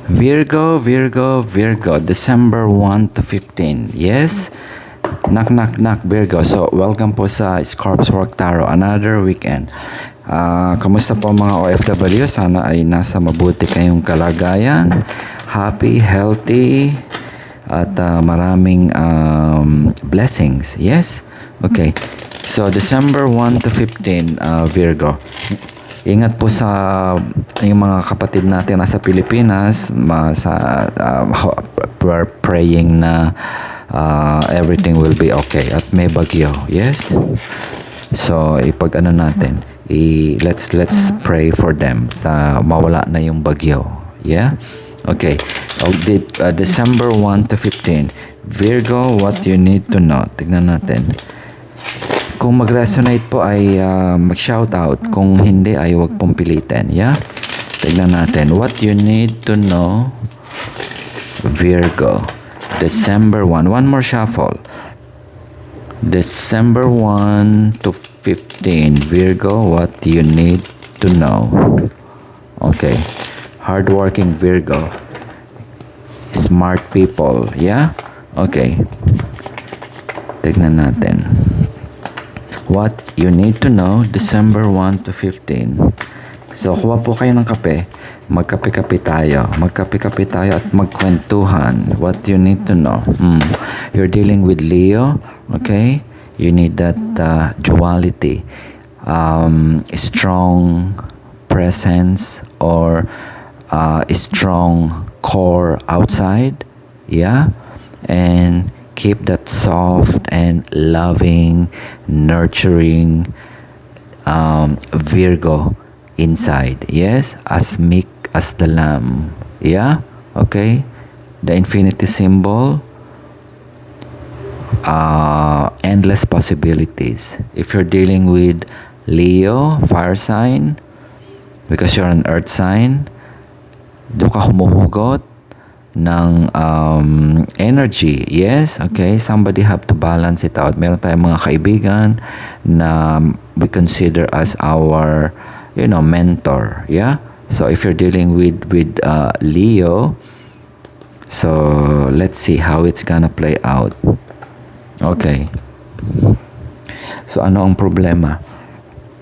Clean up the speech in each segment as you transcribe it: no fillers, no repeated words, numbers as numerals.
Virgo, Virgo, Virgo, December 1 to 15. Yes? Knock, knock, knock, Virgo. So, welcome po sa Scorp's Work Tarot. Another weekend. Kamusta po mga OFW? Sana ay nasa mabuti kayong kalagayan. Happy, healthy, at maraming blessings. Yes? Okay. So, December 1 to 15, Virgo. Ingat po sa yung mga kapatid natin nasa Pilipinas, we're praying na everything will be okay at may bagyo. Yes? So, ipag-ano natin, let's pray for them sa mawala na yung bagyo. Yeah? Okay. December 1 to 15. Virgo, what you need to know. Tignan natin. Kung mag-resonate po ay mag-shoutout. Kung hindi ay huwag pong pilitin. Yeah? Tignan natin. What you need to know, Virgo. December 1. One more shuffle. December 1 to 15. Virgo, what you need to know. Okay. Hardworking Virgo. Smart people. Yeah? Okay. Tignan natin. What you need to know, December 1 to 15. So, kuha po kayo ng kape. Magkape-kape tayo. Magkape-kape tayo at magkwentuhan. What you need to know. You're dealing with Leo. Okay? You need that duality. Strong presence or a strong core outside. Yeah? And keep that soft and loving, nurturing Virgo inside. Yes? As meek as the lamb. Yeah? Okay? The infinity symbol. Endless possibilities. If you're dealing with Leo, fire sign, because you're an earth sign, doon ka humuhugot ng energy. Yes? Okay? Somebody have to balance it out. Meron tayong mga kaibigan na we consider as our, mentor. Yeah? So, if you're dealing with Leo, so, let's see how it's gonna play out. Okay. So, ano ang problema?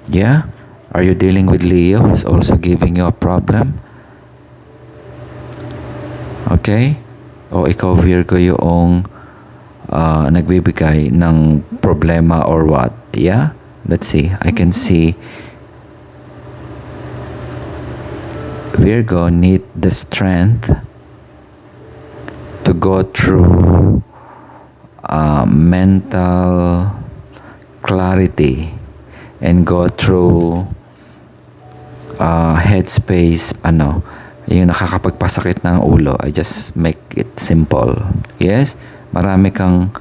Yeah? Are you dealing with Leo who's also giving you a problem? Okay? O ikaw, Virgo, yung nagbibigay ng problema or what? Yeah? Let's see. I can see Virgo need the strength to go through mental clarity and go through headspace, yung nakakapagpasakit ng ulo. I just make it simple. Yes? Marami kang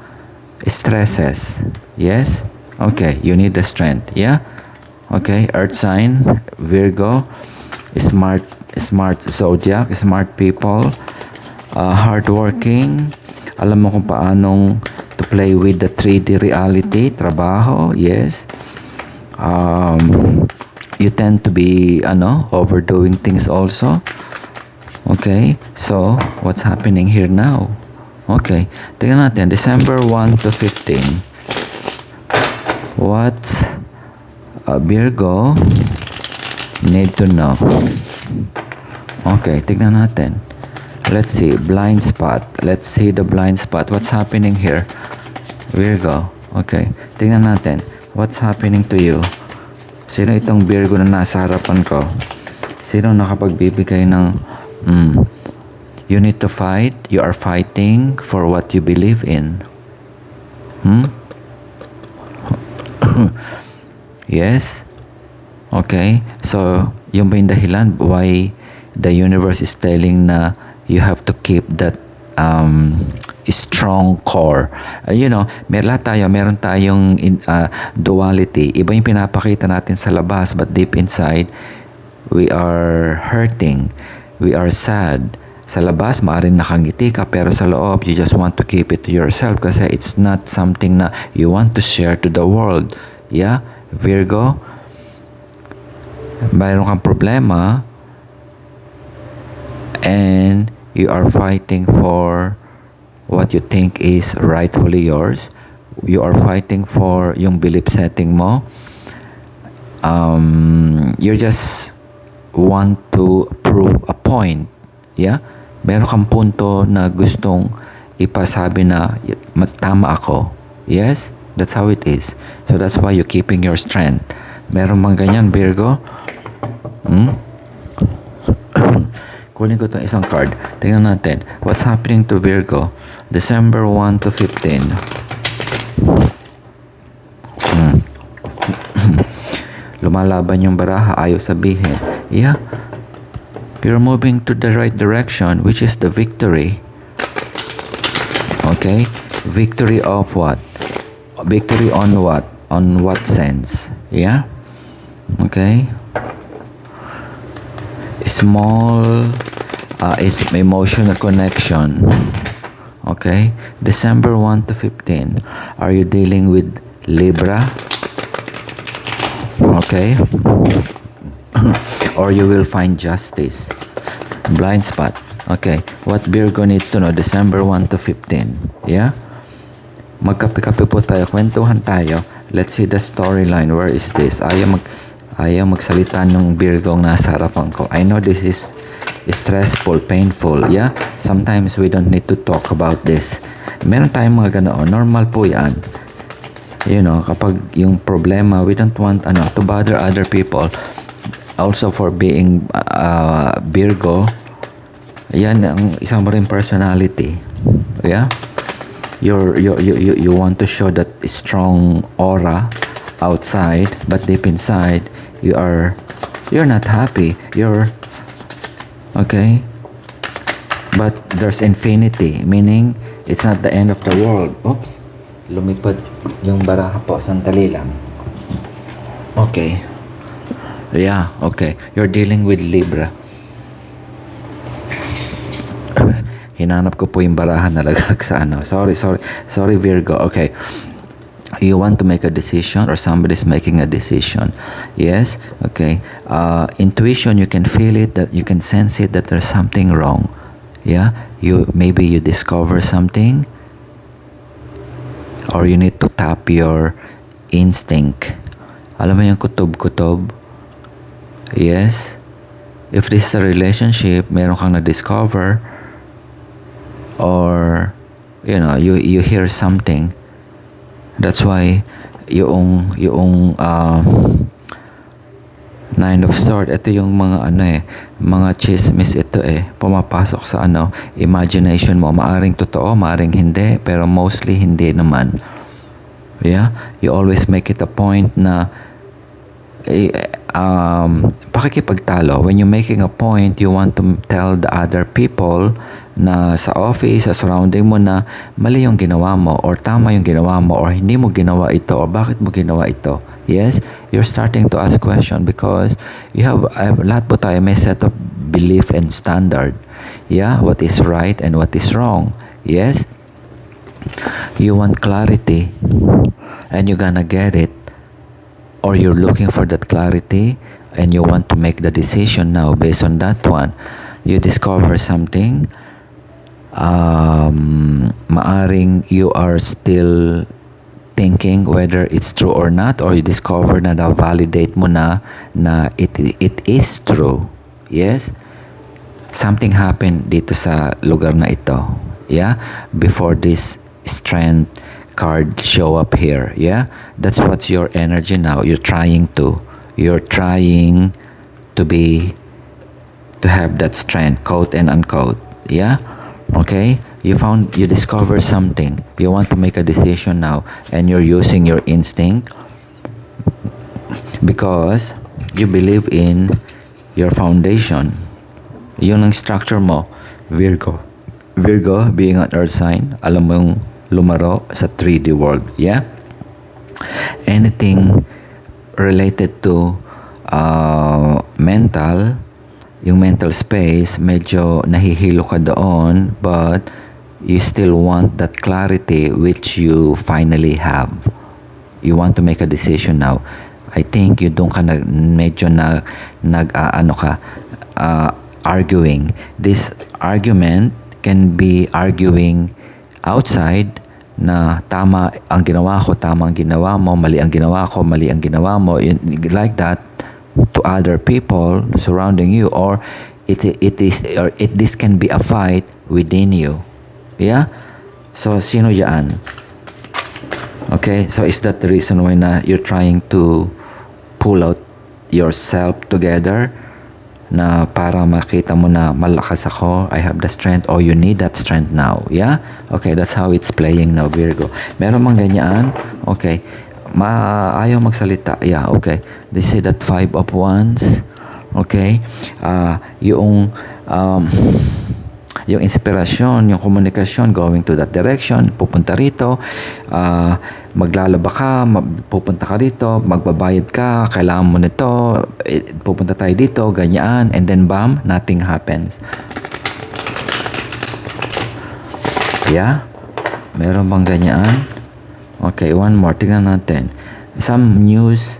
stresses. Yes? Okay. You need the strength. Yeah? Okay. Earth sign, Virgo, smart zodiac, smart people, hardworking. Alam mo kung paanong to play with the 3D reality, trabaho. Yes? You tend to be, overdoing things also. Okay, so, what's happening here now? Okay, tingnan natin, December 1 to 15. What's Virgo need to know? Okay, tingnan natin. Let's see, blind spot. Let's see the blind spot. What's happening here? Virgo. Okay, tingnan natin. What's happening to you? Sino itong Virgo na nasa harapan ko? Sino nakapagbibigay ng you need to fight. You are fighting for what you believe in. Yes? Okay. So, yung ba yung dahilan why the universe is telling na you have to keep that strong core. Meron tayong duality. Iba yung pinapakita natin sa labas, but deep inside, we are hurting. We are sad. Sa labas, maaaring nakangiti ka, pero sa loob, you just want to keep it to yourself kasi it's not something na you want to share to the world. Yeah? Virgo, mayroon kang problema and you are fighting for what you think is rightfully yours. You are fighting for yung belief setting mo. You just want to prove a point. Yeah? Meron kang punto na gustong ipasabi na mas tama ako. Yes? That's how it is. So that's why you're keeping your strength. Meron bang ganyan, Virgo? Kunin ko itong isang card. Tingnan natin. What's happening to Virgo? December 1 to 15. Lumalaban yung baraha. Ayaw sabihin. Yeah. You're moving to the right direction, which is the victory. Okay? Victory of what? Victory on what? On what sense? Yeah? Okay? Small is emotional connection. Okay? December 1 to 15. Are you dealing with Libra? Okay? Or you will find justice. Blind spot. Okay. What Virgo needs to know, December 1 to 15. Yeah? Magkape-kape po tayo. Kwentuhan tayo. Let's see the storyline. Where is this? Ayaw magsalita ng Virgo nasa harapan ko. I know this is stressful, painful. Yeah? Sometimes we don't need to talk about this. Meron tayong mga ganoon. Normal po yan. You know, kapag yung problema, we don't want to bother other people. Also for being Virgo, yan ang isang rin personality. Yeah? You want to show that strong aura outside, but deep inside, you're not happy. Okay? But there's infinity, meaning it's not the end of the world. Oops. Lumipad yung baraha po. Sandali lang. Okay. Yeah, okay. You're dealing with Libra. Hinanap ko po yung baraha na lagag sa Sorry, Virgo. Okay. You want to make a decision or somebody's making a decision. Yes? Okay. Intuition, you can feel it, that you can sense it that there's something wrong. Yeah? Maybe you discover something, or you need to tap your instinct. Alam mo yung kutob-kutob? Yes? If this is a relationship, meron kang na-discover, or you hear something. That's why yung Nine of Swords, ito yung mga mga chismis ito pumapasok sa imagination mo. Maaring totoo, maaring hindi, pero mostly hindi naman. Yeah? You always make it a point na pakikipagtalo. When you're making a point, you want to tell the other people na sa office, sa surrounding mo na mali yung ginawa mo, or tama yung ginawa mo, or hindi mo ginawa ito, or bakit mo ginawa ito. Yes, you're starting to ask question because you have lahat po tayo may set of belief and standard. Yeah, what is right and what is wrong. Yes, you want clarity and you're gonna get it, or you're looking for that clarity and you want to make the decision now based on that one. You discover something, maaring you are still thinking whether it's true or not, or you discover na validate mo na it is true. Yes, something happened dito sa lugar na ito. Yeah, before this strength card show up here. Yeah, that's what's your energy now. You're trying to have that strength, quote and unquote. Yeah, okay. You discover something. You want to make a decision now, and you're using your instinct because you believe in your foundation. Yun ang structure mo, Virgo. Virgo, being an earth sign, alam mo yung lumaro sa 3D world. Yeah? Anything related to mental, yung mental space, medyo nahihilo ka doon, but you still want that clarity which you finally have. You want to make a decision now. I think you doon ka medyo arguing. This argument can be arguing outside na tama ang ginawa ko, tama ang ginawa mo, mali ang ginawa ko, mali ang ginawa mo, like that to other people surrounding you, or this can be a fight within you. Yeah? So, sino yan? Okay? So, is that the reason why na you're trying to pull out yourself together na para makita mo na malakas ako, I have the strength, or you need that strength now. Yeah? Okay, that's how it's playing now, Virgo. Meron mang ganyan? Okay. Ayaw magsalita. Yeah, okay. They say that 5 of Wands. Okay? Yung inspirasyon, yung komunikasyon, going to that direction, pupunta rito, maglalaba ka, pupunta ka rito, magbabayad ka, kailangan mo nito, pupunta tayo dito, ganyan, and then bam, nothing happens. Yeah? Meron bang ganyan? Okay, one more. Tingnan natin. Some news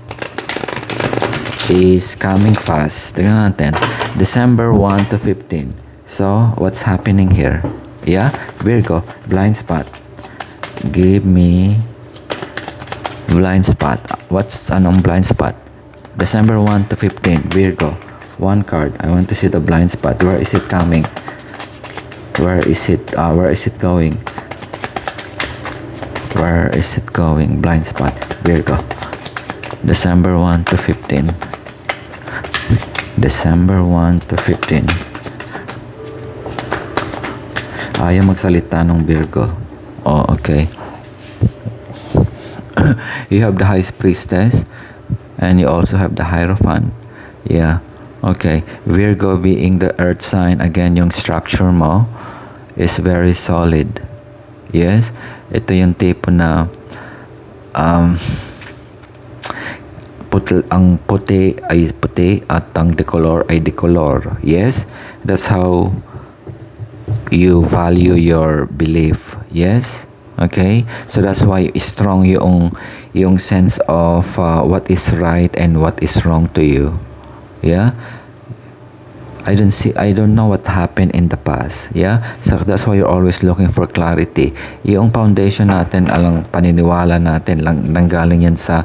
is coming fast. Tingnan natin. December 1 to 15. So, what's happening here? Yeah? Virgo, blind spot. Give me blind spot. What's anong blind spot? December 1 to 15. Virgo, one card. I want to see the blind spot. Where is it coming? Where is it going? Where is it going? Blind spot. Virgo. December 1 to 15. December 1 to 15. Ayaw magsalita ng Virgo. Oh, okay. You have the High Priestess and you also have the Hierophant. Yeah. Okay. Virgo being the earth sign, again, yung structure mo is very solid. Yes. Ito yung tipo na ang puti ay puti at ang decolor ay decolor. Yes. That's how you value your belief. Yes. Okay, so that's why strong yung sense of what is right and what is wrong to you. Yeah, I don't know what happened in the past. Yeah, so that's why you're always looking for clarity. Yung foundation natin, alang paniniwala natin lang nanggaling yan sa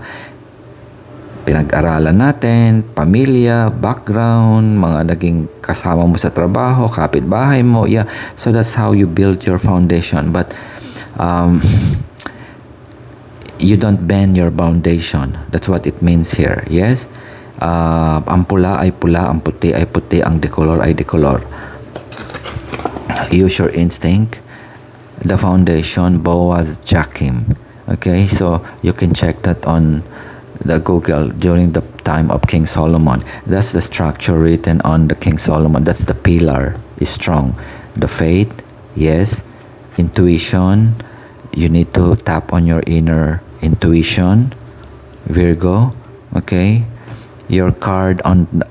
pinag-aralan natin, pamilya, background, mga naging kasama mo sa trabaho, kapitbahay mo. Yeah, so that's how you build your foundation. But you don't bend your foundation. That's what it means here. Yes? Ang pula ay pula, ang puti ay puti, ang decolor ay decolor. Use your instinct. The foundation, Boaz Jachim. Okay? So, you can check that on the Google during the time of King Solomon. That's the structure written on the King Solomon. That's the pillar. Is strong. The faith, yes. Intuition, you need to tap on your inner intuition, Virgo. Okay, your card on the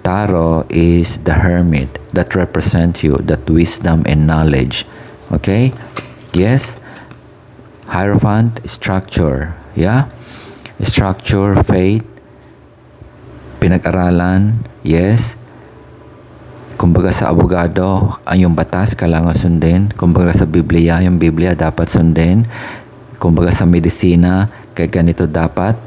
tarot is the Hermit, that represents you, that wisdom and knowledge. Okay, yes. Hierophant, structure. Yeah, structure, faith, pinag-aralan. Yes. Kumbaga sa abogado, yung batas kailangan sundin. Kumbaga sa Biblia, yung Biblia dapat sundin. Kumbaga sa medisina, kaya ganito dapat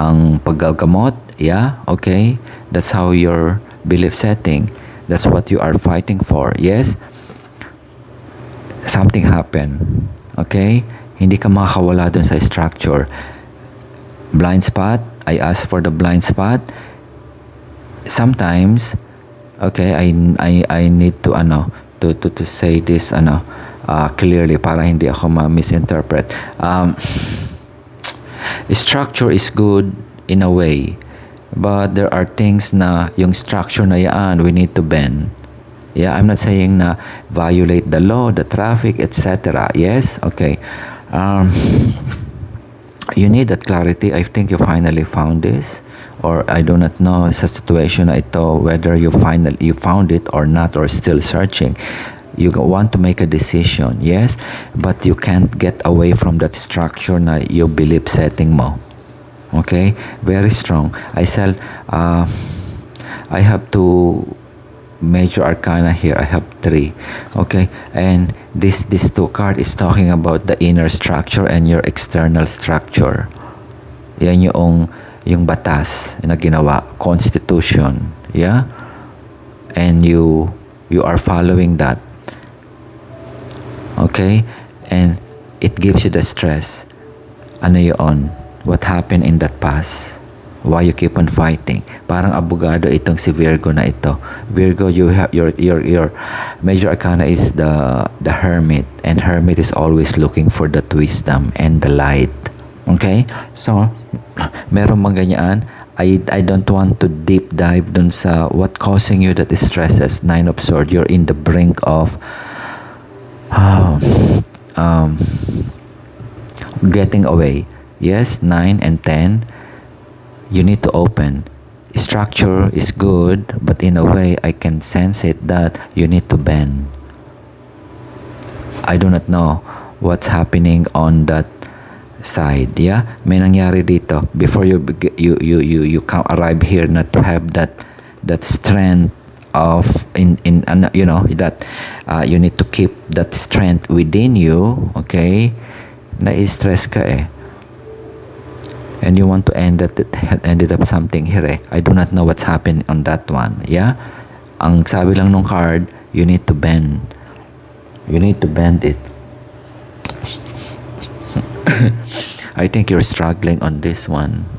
ang paggagamot. Yeah, okay. That's how your belief setting. That's what you are fighting for. Yes. Something happened. Okay? Hindi ka makakawala dun sa structure. Blind spot. I ask for the blind spot. Sometimes, okay, I need to to say this clearly para hindi ako ma-misinterpret. Structure is good in a way, but there are things na yung structure na yan we need to bend. Yeah, I'm not saying na violate the law, the traffic, etc. Yes, okay. You need that clarity. I think you finally found this. Or I do not know sa situation na ito whether you found it or not, or still searching. You want to make a decision, yes, but you can't get away from that structure na you believe setting mo. Okay, very strong. I have two major arcana here. I have three. Okay, and this two card is talking about the inner structure and your external structure. Yan yung batas na ginawa, constitution. Yeah, and you are following that. Okay, and it gives you the stress. Ano yun? What happened in that past? Why you keep on fighting? Parang abogado itong si Virgo na ito. Virgo, you have your major arcana is the hermit, and hermit is always looking for that wisdom and the light. Okay? So, meron bang ganyan? I don't want to deep dive dun sa what causing you that stresses. 9 of Swords, you're in the brink of getting away. Yes, 9 and 10, you need to open. Structure is good, but in a way, I can sense it that you need to bend. I do not know what's happening on that side. Yeah, may nangyari dito before you arrive here, not to have that strength of in you know that you need to keep that strength within you. Okay, na-stress ka eh. And you want to ended up something here eh. I do not know what's happened on that one. Yeah? Ang sabi lang nung card, you need to bend. You need to bend it. I think you're struggling on this one.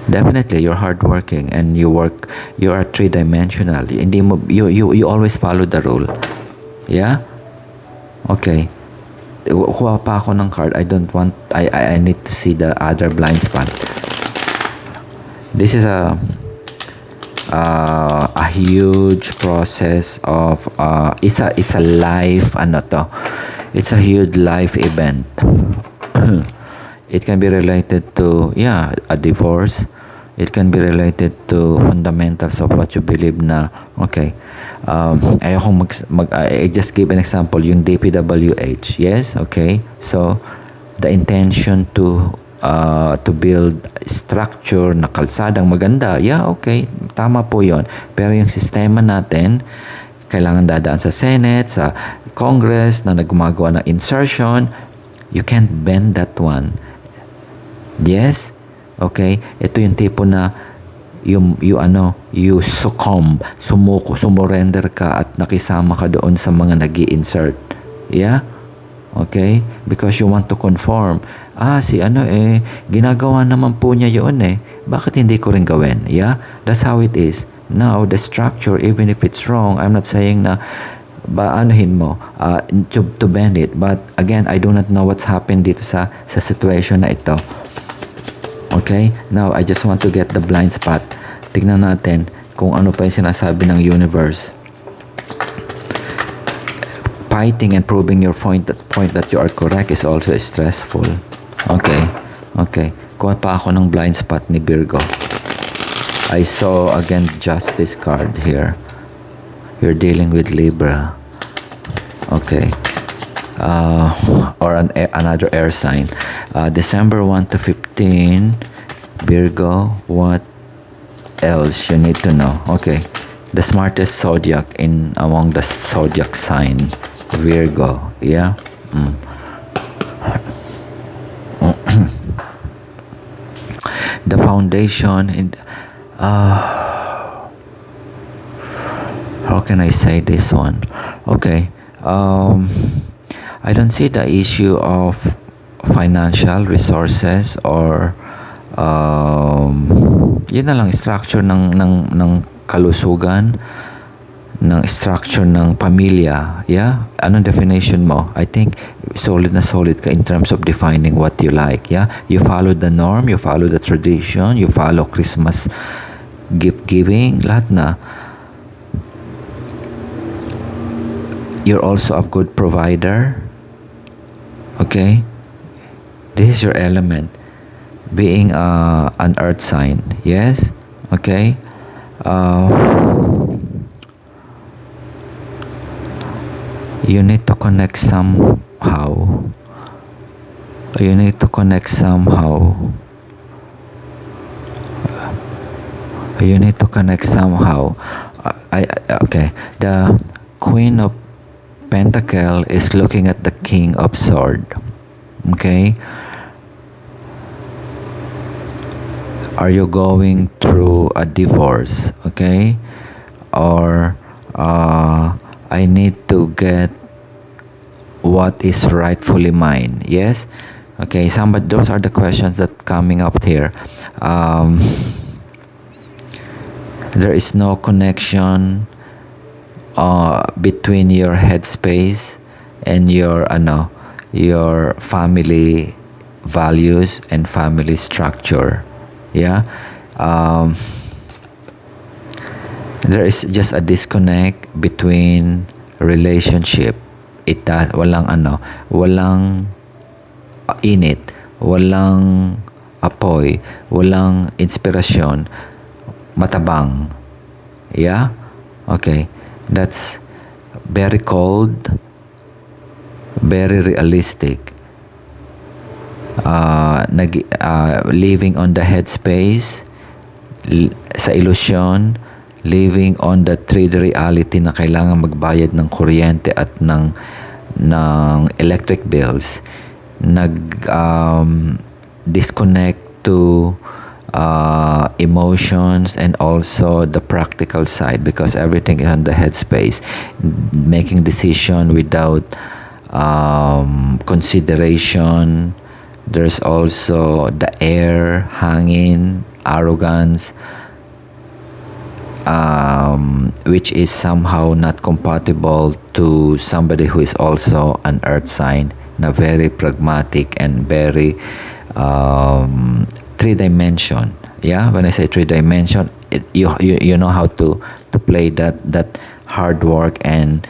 Definitely, you're hardworking and you are three-dimensional. Hindi mo, you always follow the rule. Yeah? Okay. Kuha pa ako ng card. I need to see the other blind spot. This is a huge process of it's a life it's a huge life event. It can be related to a divorce. It can be related to fundamentals of what you believe na okay. I just give an example, yung DPWH. Yes, okay. So, the intention to build structure na kalsadang maganda, okay. Tama po yon. Pero yung sistema natin, kailangan dadaan sa Senate, sa Congress, na nagumagawa ng insertion. You can't bend that one. Yes? Okay? Ito yung tipo na you succumb, sumurrender ka at nakisama ka doon sa mga nag-i-insert. Yeah? Okay? Because you want to conform. Ginagawa naman po niya yun eh. Bakit hindi ko rin gawin? Yeah? That's how it is. Now, the structure, even if it's wrong, I'm not saying na anuhin mo to bend it. But again, I do not know what's happened dito sa situation na ito. Okay? Now, I just want to get the blind spot. Tignan natin kung ano pa yung sinasabi ng universe. Fighting and proving your point that you are correct is also stressful. Okay. Okay. Kuha pa ako ng blind spot ni Virgo. I saw again Justice card here. You're dealing with Libra. Okay. Or another air sign. December 1 to 15, Virgo, what else you need to know? Okay. The smartest zodiac among the zodiac sign, Virgo. Yeah? The foundation, how can I say this one? Okay. I don't see the issue of financial resources or yun na lang, structure ng kalusugan, ng structure ng pamilya. Yeah? Anong definition mo? I think solid na solid ka in terms of defining what you like. Yeah? You follow the norm, you follow the tradition, you follow Christmas gift giving, lahat na. You're also a good provider. Okay? This is your element. Being an earth sign. Yes? Okay? You need to connect somehow. You need to connect somehow. Okay. The Queen of Pentacle is looking at the King of Sword. Okay. Are you going through a divorce? Okay. Or I need to get what is rightfully mine. Yes. Okay. Those are the questions that coming up here. There is no connection between your headspace and your family values and family structure. Yeah. There is just a disconnect between relationship. Walang init, walang apoy, walang inspirasyon, matabang. Yeah? Okay. That's very cold, very realistic. Living on the headspace, sa illusion, living on the 3D reality na kailangan magbayad ng kuryente at ng electric bills. Disconnect to emotions and also the practical side, because everything is on the headspace. Making decision without consideration. There's also the air, hangin, arrogance, which is somehow not compatible to somebody who is also an earth sign, na very pragmatic and very three-dimension. Yeah, when I say three-dimension, you know how to play that hard work and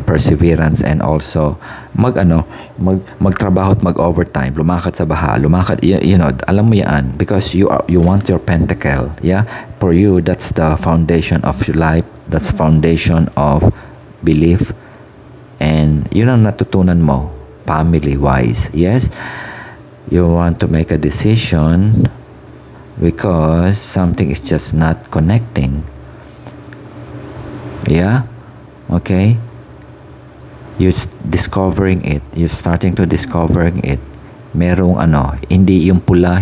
perseverance, and also magtrabaho at mag-overtime, lumakad sa baha, alam mo yan, because you want your pentacle. Yeah, for you, that's the foundation of your life, that's foundation of belief, and yun ang natutunan mo family wise. Yes, you want to make a decision because something is just not connecting. Yeah. Okay, you're discovering it. You're starting to discovering it. Merong hindi yung pula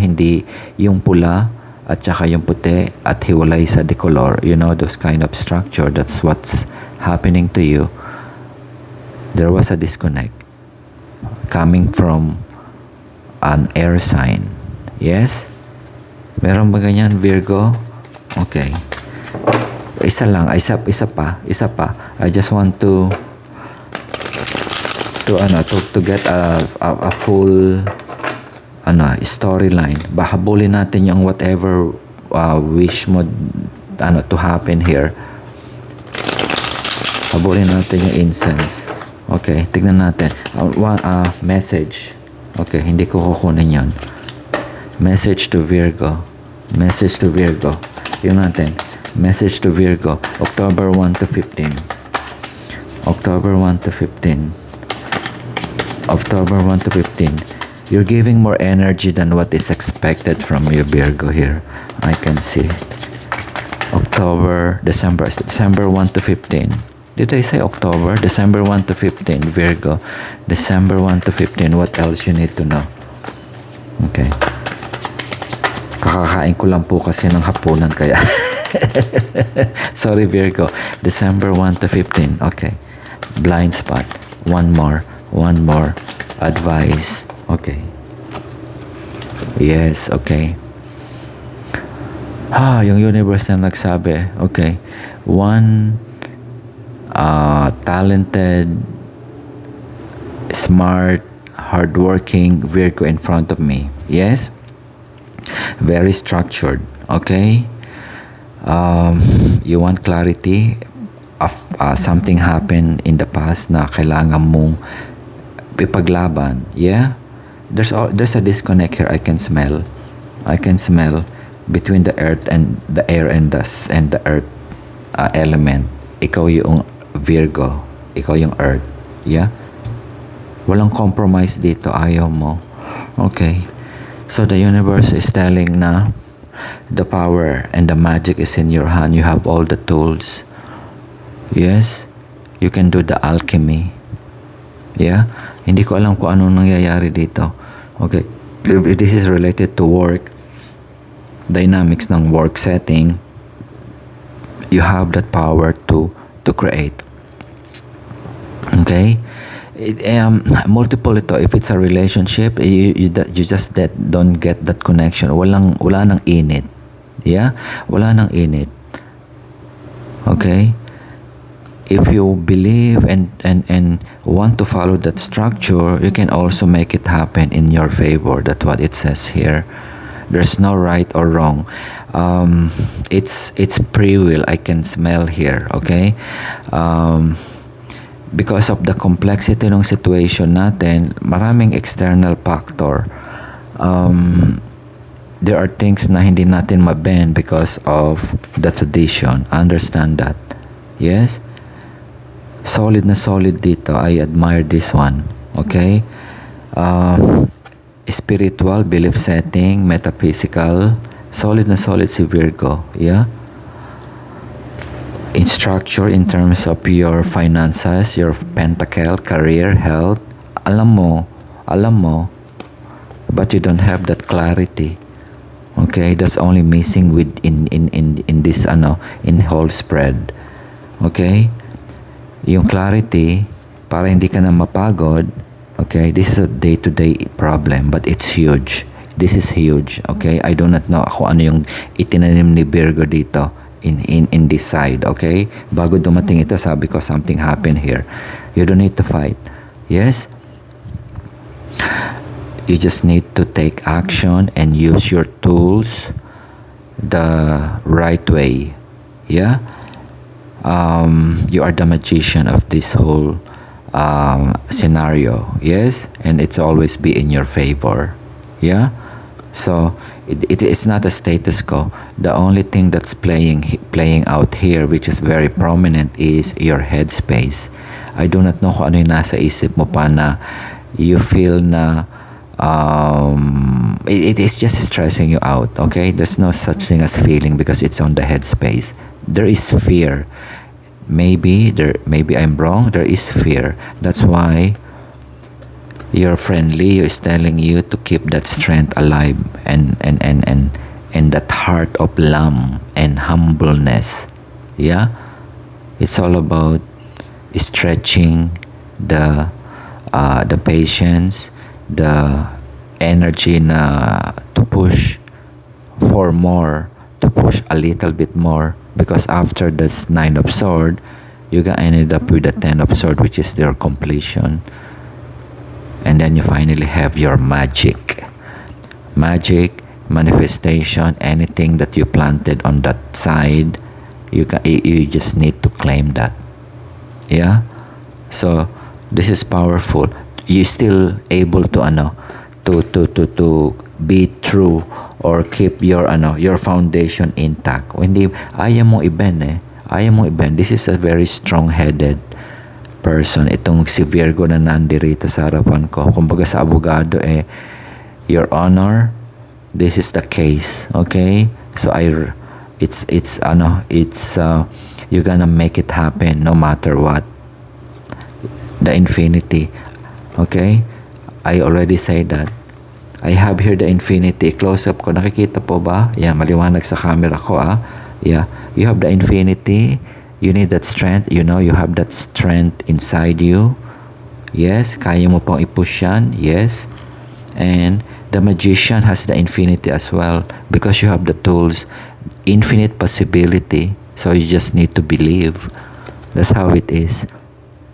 at saka yung puti at hiwalay sa decolor. Those kind of structure. That's what's happening to you. There was a disconnect coming from an air sign. Yes? Meron ba ganyan, Virgo? Okay. Isa pa. I just want to get a full storyline. Bahabulin natin yung whatever wish mo to happen here. Habulin natin yung incense. Okay, tignan natin. Message. Okay, hindi ko kukunin yon. Message to Virgo. Tignan natin. Message to Virgo, October 1 to 15. October 1 to 15. October 1 to 15. You're giving more energy than what is expected from you, Virgo, here. I can see. December 1 to 15. Did I say October? December 1 to 15, Virgo. December 1 to 15. What else you need to know? Okay. Kakakain ko lang po kasi ng hapunan kaya. Sorry, Virgo. December 1 to 15. Okay. Blind spot. One more. Advice. Okay. Yes, okay. Yung universe na nagsabi. Okay. One talented, smart, hardworking Virgo in front of me. Yes? Very structured. Okay? You want clarity of something happened in the past na kailangan mong ipaglaban. Yeah? There's a disconnect here. I can smell between the earth and the air and the earth element. Ikaw yung Virgo. Ikaw yung earth. Yeah? Walang compromise dito. Ayaw mo. Okay. So the universe is telling na the power and the magic is in your hand. You have all the tools. Yes, you can do the alchemy. Yeah, hindi ko alam kung anong nangyayari dito. Okay, if this is related to work, dynamics ng work setting, you have that power to create. Okay, multiple ito. If it's a relationship, you just don't get that connection. Wala nang init. Yeah, wala nang init. Okay, if you believe and want to follow that structure, you can also make it happen in your favor. That's what it says here. There's no right or wrong. It's free will. I can smell here. Okay, because of the complexity ng situation natin, maraming external factor. There are things na hindi natin mabend because of the tradition. Understand that. Yes? Solid na solid dito. I admire this one. Okay? Spiritual, belief setting, metaphysical. Solid na solid si Virgo. Yeah? In structure, in terms of your finances, your pentacle, career, health. Alam mo, but you don't have that clarity. Okay? That's only missing with in this in whole spread. Okay? Yung clarity, para hindi ka na mapagod, okay, this is a day-to-day problem, but it's huge. This is huge, okay? I do not know kung ano yung itinanim ni Virgo dito in this side, okay? Bago dumating ito, sabi ko, something happened here. You don't need to fight. Yes? You just need to take action and use your tools the right way. Yeah? You are the magician of this whole scenario, yes, and it's always be in your favor. Yeah, so it is not a status quo. The only thing that's playing out here, which is very prominent, is your headspace. I do not know kung ano yung nasa isip mo pa na you feel na it is just stressing you out. Okay, there's no such thing as feeling because it's on the headspace. There is fear. Maybe I'm wrong. There is fear. That's why your friend Leo is telling you to keep that strength alive and that heart of lamb and humbleness. Yeah, it's all about stretching the patience, the energy na to push for more, to push a little bit more. Because after this 9 of Swords, you ended up with the 10 of Swords, which is their completion. And then you finally have your magic. Magic, manifestation, anything that you planted on that side, you just need to claim that. Yeah? So, this is powerful. You still able to be true or keep your foundation intact. Hindi ayaw mong i-bend. This is a very strong-headed person. Itong si Virgo na nandirito sa harapan ko. Kumbaga sa abogado your honor, this is the case. Okay? So you're gonna make it happen no matter what. The infinity. Okay? I already said that. I have here the infinity. Close up ko. Nakikita po ba? Yeah, maliwanag sa camera ko Yeah. You have the infinity. You need that strength. You have that strength inside you. Yes. Kaya mo pong i-push yan. Yes. And the magician has the infinity as well because you have the tools. Infinite possibility. So you just need to believe. That's how it is.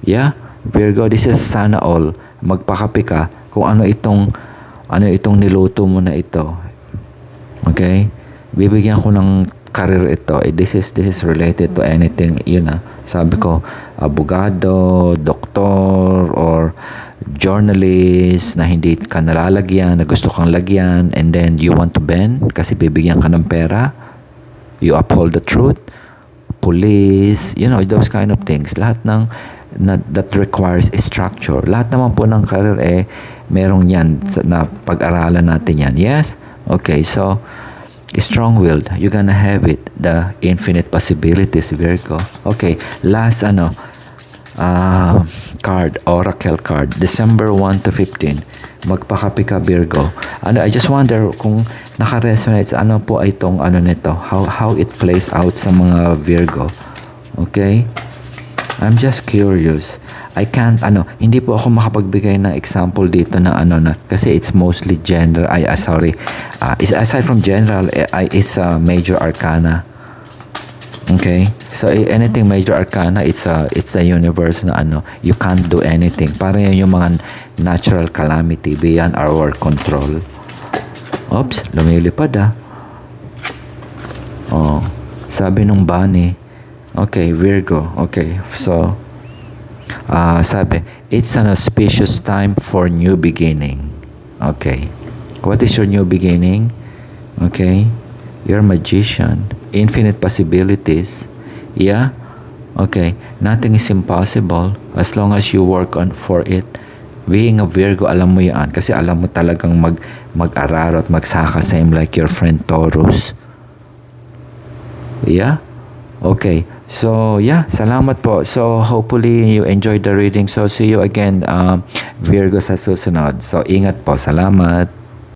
Yeah. Virgo, this is sana all. Magpakape ka kung ano itong niluto mo na ito. Okay? Bibigyan ko ng career ito. This is related to anything, sabi ko, abogado, doktor, or journalist na hindi ka nalalagyan, na gusto kang lagyan, and then you want to bend kasi bibigyan ka ng pera. You uphold the truth. Police, those kind of things. Lahat that requires a structure. Lahat naman po ng career merong yan na pag-aralan natin yan. Yes? Okay, so strong-willed. You're gonna have it. The infinite possibilities, Virgo. Okay, last card, oracle card, December 1 to 15. Magpakapi ka, Virgo. I just wonder kung naka-resonate ano po ay itong nito, how it plays out sa mga Virgo. Okay? I'm just curious. I can't, hindi po ako makapagbigay ng example dito na na, kasi it's mostly general, aside from general, it's a major arcana. Okay? So, anything major arcana, it's a universe na you can't do anything. Parang yun yung mga natural calamity beyond our control. Oops, lumilipad Oh, sabi nung bunny. Okay, Virgo. Okay, so, sabi, it's an auspicious time for new beginning. Okay. What is your new beginning? Okay. You're a magician. Infinite possibilities. Yeah? Okay. Nothing is impossible as long as you work for it. Being a Virgo, alam mo yan. Kasi alam mo talagang mag-aral at magsaka, same like your friend Taurus. Yeah? Okay. So, yeah, salamat po. So, hopefully you enjoyed the reading. So, see you again, Virgo, sa susunod. So, ingat po. Salamat.